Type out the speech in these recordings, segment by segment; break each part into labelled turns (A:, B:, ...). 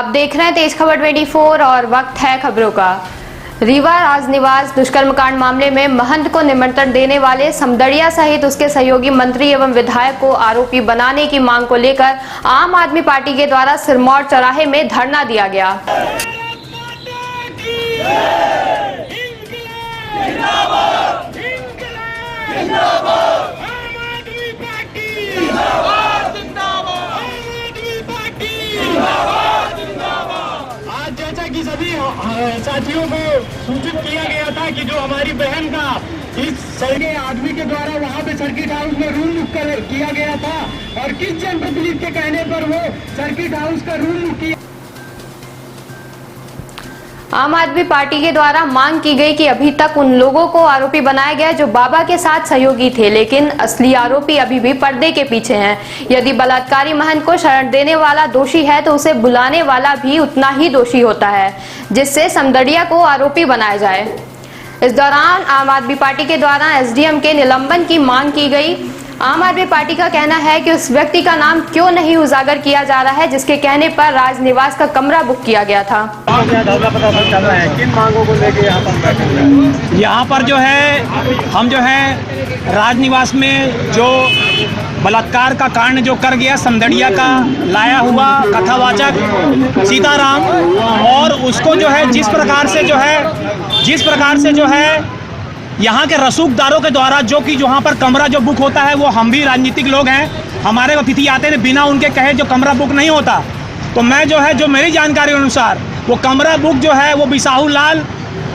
A: देख रहे हैं तेज खबर 24 और वक्त है खबरों का। रीवा राजनिवास दुष्कर्म कांड मामले में महंत को निमंत्रण देने वाले समदड़िया सहित उसके सहयोगी मंत्री एवं विधायक को आरोपी बनाने की मांग को लेकर आम आदमी पार्टी के द्वारा सिरमौर चौराहे में धरना दिया गया।
B: जैसा कि सभी साथियों को सूचित किया गया था कि जो हमारी बहन का इस सगे आदमी के द्वारा वहां पे सर्किट हाउस में रूम बुक किया गया था और किस जनप्रतिनिधि के कहने पर वो सर्किट हाउस का रूम बुक किया।
A: आम आदमी पार्टी के द्वारा मांग की गई कि अभी तक उन लोगों को आरोपी बनाया गया जो बाबा के साथ सहयोगी थे, लेकिन असली आरोपी अभी भी पर्दे के पीछे हैं। यदि बलात्कारी महंत को शरण देने वाला दोषी है तो उसे बुलाने वाला भी उतना ही दोषी होता है, जिससे समदड़िया को आरोपी बनाया जाए। इस दौरान आम आदमी पार्टी के द्वारा एसडीएम के निलंबन की मांग की गई। आम आदमी पार्टी का कहना है कि उस व्यक्ति का नाम क्यों नहीं उजागर किया जा रहा है जिसके कहने पर राजनिवास का कमरा बुक किया गया था।
B: किन मांगों को लेकर यहाँ पर बैठे हुए हैं?
C: यहाँ पर जो है हम जो है राजनिवास में जो बलात्कार का कांड जो कर गया समदड़िया का लाया हुआ कथावाचक सीताराम, और उसको जो है जिस प्रकार से जो है यहाँ के रसूखदारों के द्वारा जो कि वहाँ पर कमरा जो बुक होता है, वो हम भी राजनीतिक लोग हैं, हमारे अतिथि आते हैं, बिना उनके कहे जो कमरा बुक नहीं होता। तो मैं जो है जो मेरी जानकारी अनुसार वो कमरा बुक जो है वो बिसाहू लाल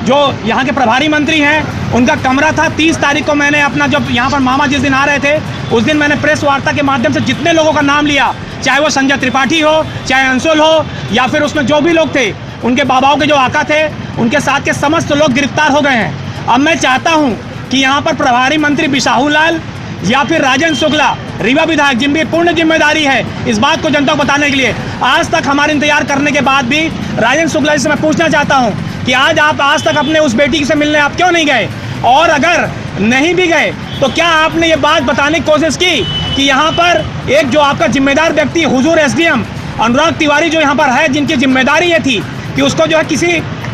C: जो यहाँ के प्रभारी मंत्री हैं उनका कमरा था। 30 तारीख को मैंने अपना जब यहाँ पर मामा जिस दिन आ रहे थे उस दिन मैंने प्रेस वार्ता के माध्यम से जितने लोगों का नाम लिया, चाहे वो संजय त्रिपाठी हो, चाहे अंशुल हो, या फिर उसमें जो भी लोग थे, उनके बाबाओं के जो आका थे, उनके साथ के समस्त लोग गिरफ्तार हो गए हैं। अब मैं चाहता हूं कि यहां पर प्रभारी मंत्री बिसाहू लाल या फिर राजन शुक्ला रीवा विधायक, जिनकी पूर्ण जिम्मेदारी है इस बात को जनता को बताने के लिए, आज तक हमारे इंतजार करने के बाद भी राजन शुक्ला जी से मैं पूछना चाहता हूं कि आज तक अपने उस बेटी से मिलने आप क्यों नहीं गए, और अगर नहीं भी गए तो क्या आपने ये बात बताने की कोशिश की कि यहाँ पर एक जो आपका जिम्मेदार व्यक्ति हुजूर एसडीएम अनुराग तिवारी जो यहाँ पर है, जिनकी जिम्मेदारी ये थी कि उसको जो है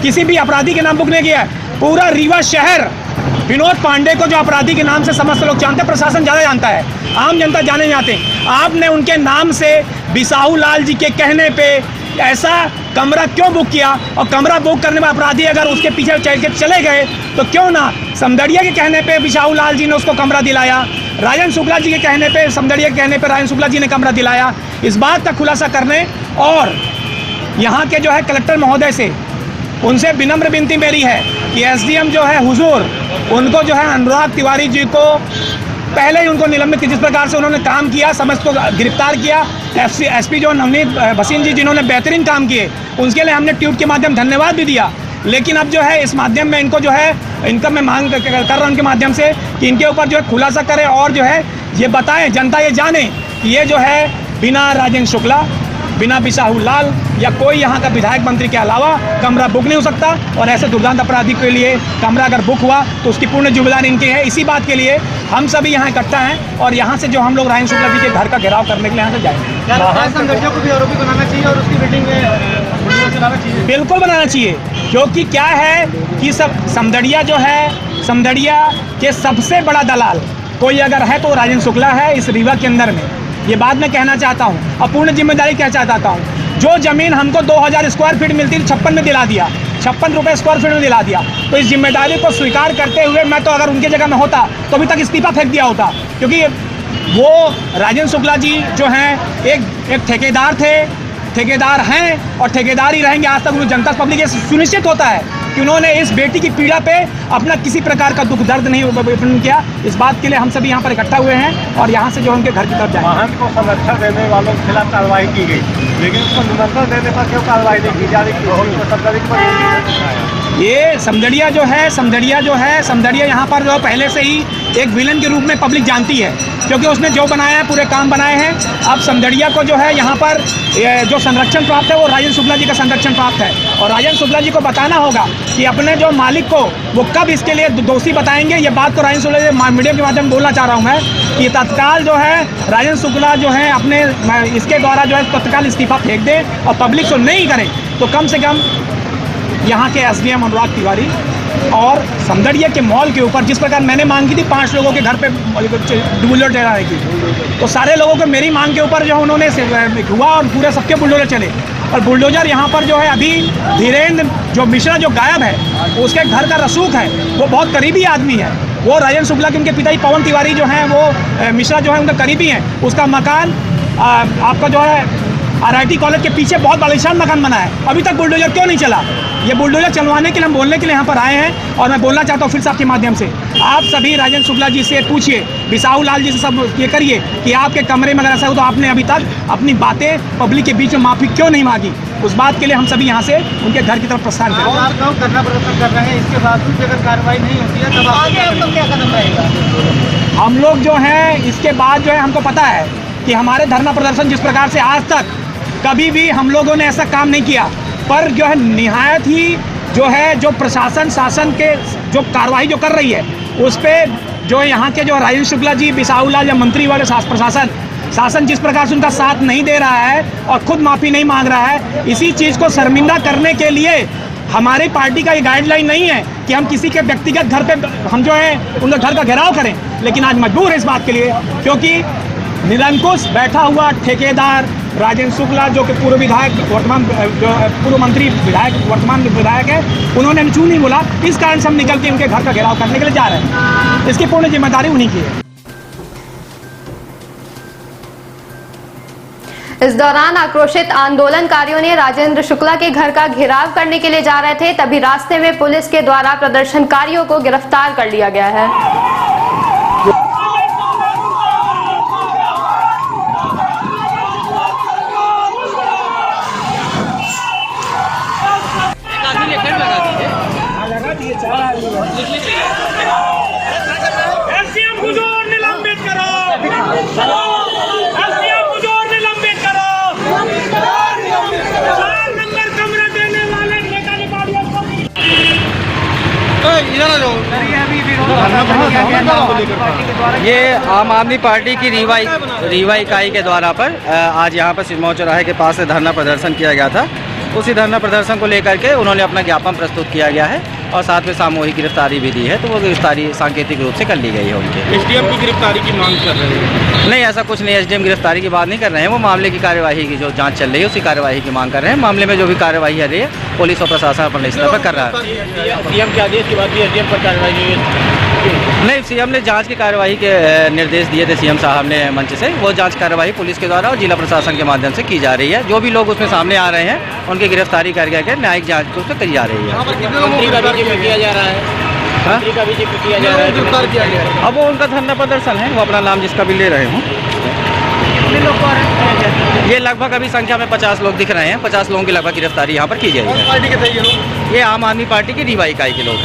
C: किसी भी अपराधी के नाम बुक नहीं किया। पूरा रीवा शहर विनोद पांडे को जो अपराधी के नाम से समस्त लोग जानते हैं, प्रशासन ज़्यादा जानता है, आम जनता जाने जाते हैं। आपने उनके नाम से बिसाहू लाल जी के कहने पे ऐसा कमरा क्यों बुक किया, और कमरा बुक करने में अपराधी अगर उसके पीछे चल के चले गए तो क्यों ना समदड़िया के कहने पे बिसाहू लाल जी ने उसको कमरा दिलाया, राजन शुक्ला जी के कहने पे, समदड़िया के कहने पे राजन शुक्ला जी ने कमरा दिलाया। इस बात का खुलासा करने और यहाँ के जो है कलेक्टर महोदय से उनसे विनम्र विनती मेरी है कि एसडीएम जो है हुजूर उनको जो है अनुराग तिवारी जी को पहले ही उनको निलंबित, जिस प्रकार से उन्होंने काम किया, समस्त को गिरफ्तार किया, एसपी जो नवनीत भसीन जी जिन्होंने बेहतरीन काम किए, उनके लिए हमने ट्वीट के माध्यम धन्यवाद भी दिया। लेकिन अब जो है इस माध्यम में इनको जो है इनका मैं मांग कर रहा हूँ उनके माध्यम से कि इनके ऊपर जो है खुलासा करें और जो है ये बताएं, जनता ये जाने कि ये जो है बिना राजन शुक्ला, बिना बिसाहू लाल या कोई यहाँ का विधायक मंत्री के अलावा कमरा बुक नहीं हो सकता, और ऐसे दुर्दांत अपराधी के लिए कमरा अगर बुक हुआ तो उसकी पूर्ण जिम्मेदारी इनकी है। इसी बात के लिए हम सभी यहाँ इकट्ठा हैं और यहाँ से जो हम लोग राजन शुक्ला जी के घर का घेराव करने के लिए यहाँ से जाएंगे।
B: समदड़िया को भी आरोपी बनाना चाहिए और उसकी मीटिंग में चलाना चाहिए।
C: बिल्कुल बनाना चाहिए, क्योंकि क्या है कि सब समदड़िया जो है, समदड़िया के सबसे बड़ा दलाल कोई अगर है तो राजन शुक्ला है इस रीवा के अंदर में। ये बात मैं कहना चाहता हूँ और पूर्ण जिम्मेदारी कहना चाहता हूँ। जो ज़मीन हमको 2000 स्क्वायर फीट मिलती थी 56 में दिला दिया, 56 रुपये स्क्वायर फीट में दिला दिया। तो इस जिम्मेदारी को स्वीकार करते हुए मैं तो अगर उनके जगह में होता तो अभी तक इस्तीफा फेंक दिया होता, क्योंकि वो राजन शुक्ला जी जो हैं एक ठेकेदार थे, ठेकेदार हैं और ठेकेदार ही रहेंगे आज तक। उनको जनता पब्लिक ये सुनिश्चित होता है कि उन्होंने इस बेटी की पीड़ा पे अपना किसी प्रकार का दुख दर्द नहीं व्यक्त किया। इस बात के लिए हम सभी यहाँ पर इकट्ठा हुए हैं और यहाँ से जो उनके घर की तरफ जाएंगे।
B: महंत को संरक्षण देने वालों के खिलाफ कार्रवाई की गई, लेकिन उसको निमंत्रण देने पर क्यों कार्रवाई नहीं की जा रही?
C: ये समदड़िया जो है समदड़िया यहाँ पर जो पहले से ही एक विलन के रूप में पब्लिक जानती है, क्योंकि उसने जो बनाया है पूरे काम बनाए हैं। अब समदड़िया को जो है यहाँ पर जो संरक्षण प्राप्त है वो राजेंद्र शुक्ला जी का संरक्षण प्राप्त है, और राजेंद्र शुक्ला जी को बताना होगा कि अपने जो मालिक को वो कब इसके लिए दोषी बताएंगे। ये बात तो राजेंद्र शुक्ला जी मीडिया के माध्यम से बोलना चाह रहा हूँ मैं कि तत्काल जो है राजेंद्र शुक्ला जो है अपने इसके द्वारा जो है तत्काल इस्तीफा फेंक दें, और पब्लिक को नहीं करें तो कम से कम यहाँ के एसडीएम अनुराग तिवारी और समदड़िया के मॉल के ऊपर जिस प्रकार मैंने मांग की थी 5 लोगों के घर पे बुलडोजर चलाने की, तो सारे लोगों को मेरी मांग के ऊपर जो उन्होंने हुआ और पूरे सबके बुलडोजर चले। और बुलडोजर यहाँ पर जो है अभी धीरेन्द्र जो मिश्रा जो गायब है, उसके घर का रसूख है, वो बहुत करीबी आदमी है। वो राजेंद्र शुक्ला के उनके पिताजी पवन तिवारी जो हैं वो मिश्रा जो है उनका करीबी हैं। उसका मकान आपका जो है RIT कॉलेज के पीछे बहुत बलिशान मकान बना है, अभी तक बुलडोजर क्यों नहीं चला? ये बुलडोजर चलवाने के लिए हम बोलने के लिए यहाँ पर आए हैं। और मैं बोलना चाहता हूँ फिर से आपके माध्यम से, आप सभी राजेंद्र शुक्ला जी से पूछिए, बिसाहू लाल जी से सब ये करिए कि आपके कमरे में अगर ऐसा हो तो आपने अभी तक अपनी बातें पब्लिक के बीच में माफ़ी क्यों नहीं मांगी। उस बात के लिए हम सभी यहाँ से उनके घर की तरफ प्रस्थान करें।
B: करना प्रदर्शन कर रहे हैं, इसके बावजूद अगर कार्रवाई नहीं होती है तब आगे हम लोग क्या कदम रहेगा?
C: हम लोग जो हैं इसके बाद जो है हमको पता है कि हमारे धरना प्रदर्शन जिस प्रकार से आज तक कभी भी हम लोगों ने ऐसा काम नहीं किया, पर जो है निहायत ही जो है जो प्रशासन शासन के जो कार्रवाई जो कर रही है उस पर जो यहाँ के जो राजेंद्र शुक्ला जी, बिसाहू लाल या मंत्री वाले शासन जिस प्रकार से उनका साथ नहीं दे रहा है और खुद माफ़ी नहीं मांग रहा है, इसी चीज़ को शर्मिंदा करने के लिए हमारी पार्टी का ये गाइडलाइन नहीं है कि हम किसी के व्यक्तिगत घर पे हम जो है उनके घर का घेराव करें। लेकिन आज मजबूर है इस बात के लिए, क्योंकि निरंकुश बैठा हुआ ठेकेदार राजेंद्र शुक्ला जो कि पूर्व विधायक वर्तमान जो पूर्व मंत्री विधायक वर्तमान विधायक है, उन्होंने चू नहीं बोला। इस कारण से हम निकल के उनके घर का घेराव करने के लिए जा रहे हैं। इसकी पूर्ण जिम्मेदारी उन्हीं की है।
A: इस दौरान आक्रोशित आंदोलनकारियों ने राजेंद्र शुक्ला के घर का घेराव करने के लिए जा रहे थे, तभी रास्ते में पुलिस के द्वारा प्रदर्शनकारियों को गिरफ्तार कर लिया गया है।
D: ये आम आदमी पार्टी की रीवा इकाई के द्वारा पर आज यहाँ पर सिरमौर चौराहे के पास से धरना प्रदर्शन किया गया था। उसी धरना प्रदर्शन को लेकर के उन्होंने अपना ज्ञापन प्रस्तुत किया गया है और साथ में सामूहिक गिरफ्तारी भी दी है। तो वो गिरफ्तारी सांकेतिक रूप से कर ली गई है उनके।
E: एसडीएम की गिरफ्तारी की मांग कर रहे हैं?
D: नहीं, ऐसा कुछ नहीं, एसडीएम गिरफ्तारी की बात नहीं कर रहे हैं। वो मामले की कार्यवाही की जो जांच चल रही है उसी कार्यवाही की मांग कर रहे हैं। मामले में जो भी कार्यवाही है पुलिस और प्रशासन अपने स्तर पर कर रहा है।
E: सीएम के आदेश के बाद भी एसडीएम पर कार्रवाई
D: नहीं, सीएम ने जांच की कार्यवाही के निर्देश दिए थे सीएम साहब ने मंच से। वो जांच कार्यवाही पुलिस के द्वारा और जिला प्रशासन के माध्यम से की जा रही है। जो भी लोग उसमें सामने आ रहे हैं उनकी गिरफ्तारी करके न्यायिक जांच को करी जा रही है।
E: मंत्री का भी जिक्र किया जा रहा है, मंत्री का भी जिक्र किया जा रहा है, गिरफ्तार किया गया है।
D: अब वो उनका धरना प्रदर्शन है, वो अपना नाम जिसका भी ले रहे हों। ये लगभग अभी संख्या में 50 लोग दिख रहे हैं। 50 लोगों की लगभग गिरफ्तारी यहाँ पर की जाएगी।
E: पार्टी के थे ये लोग?
D: ये आम आदमी पार्टी की रीवा इकाई के लोग हैं।